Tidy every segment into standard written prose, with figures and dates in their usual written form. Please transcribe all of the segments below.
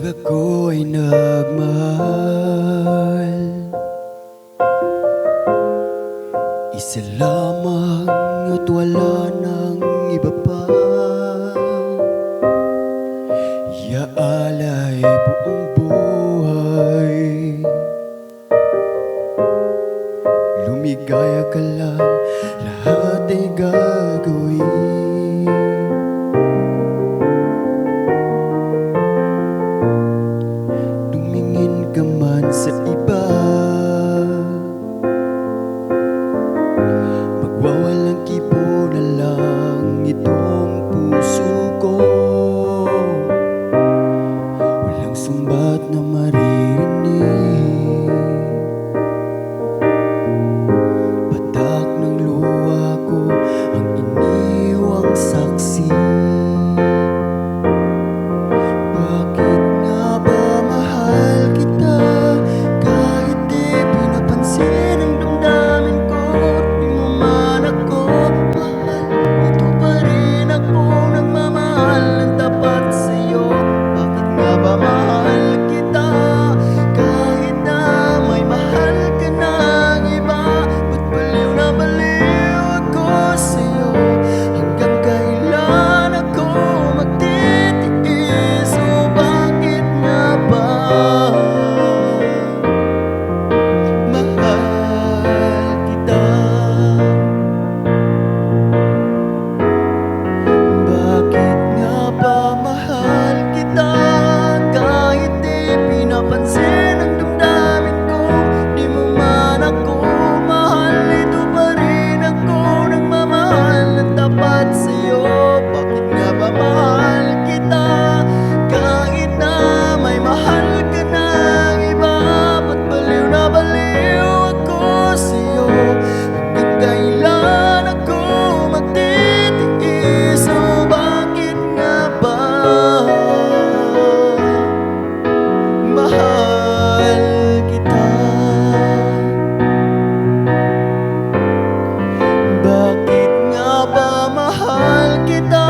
Ako ay nagmahal, isa lamang at wala nang iba pa. Iaalay buong buhay, lumigaya ka lang, lahat ay gagawin. Tumingin ka man sa iba, magwawalang kibo na lang itong puso ko. Walang sumbat na maririnig, patak ng luha ko ang iniwang saksi. Bakit nga ba mahal kita, kahit di pinapansin ang damdamin ko? Di mo man ako mahal, ito pa rin ako nagmamahal ng tapat sa'yo. Bakit nga ba mahal kita, kahit na may mahal ka ng iba? Ba't baliw na baliw ako sa'yo? Hanggang kailan ako magtitiis? O bakit nga ba mahal kita? Bakit nga ba mahal kita, kahit di pinapansin ang damdamin ko? Di mo man ako mahal, ito pa rin ako nagmamahal ng tapat sa'yo. Bakit nga ba mahal kita, kahit na may mahal ka ng iba? Ba't baliw na baliw ako sa'yo? Hanggang kailan ako magtitiis? O bakit nga ba mahal kita? Bakit nga ba mahal kita,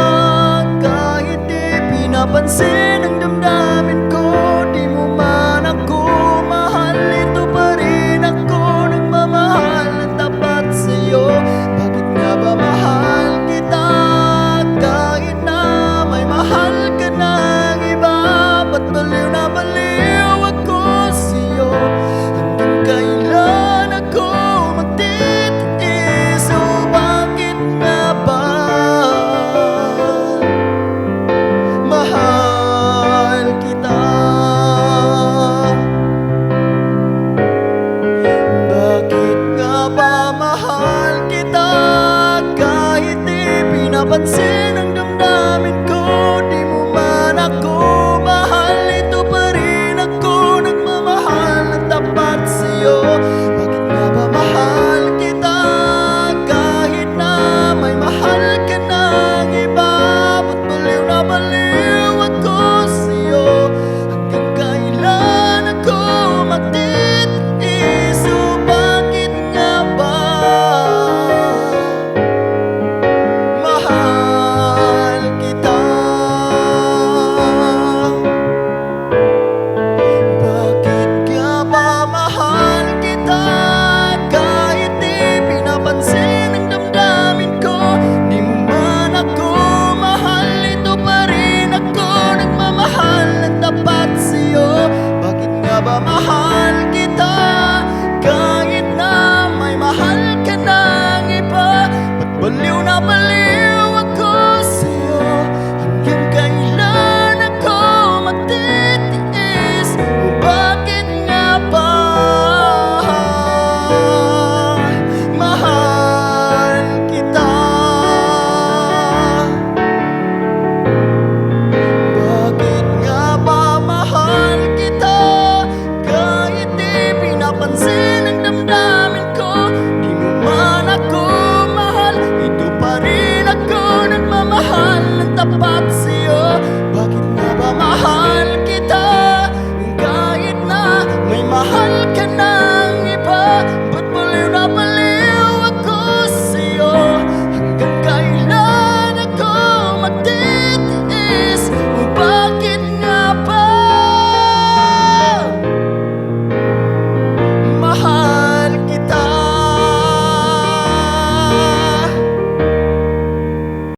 kahit di pinapansin ang damdamin ko? Di mo man ako mahal, ito pa rin ako nagmamahal ng tapat sa'yo. Bakit nga ba mahal kita, kahit na may mahal ka ng iba? Ba't baliw na baliw ako sa'yo? Hanggang kailan ako magtitiis? O bakit nga ba mahal kita? Bakit nga ba mahal kita, kahit di pinapansin ang damdamin ko? Di mo man ako mahal, ito pa rin ako nagmamahal ng tapat sa'yo. Bakit nga ba mahal kita, kahit na may mahal ka ng iba? Ba't baliw na baliw ako sa'yo? Hanggang kailan ako magtitiis? O bakit nga ba mahal kita? Bakit nga ba mahal kita, kahit di pinapansin ang damdamin ko? Di mo man ako mahal, ito pa rin ako nagmamahal ng tapat sa'yo. Bakit nga ba mahal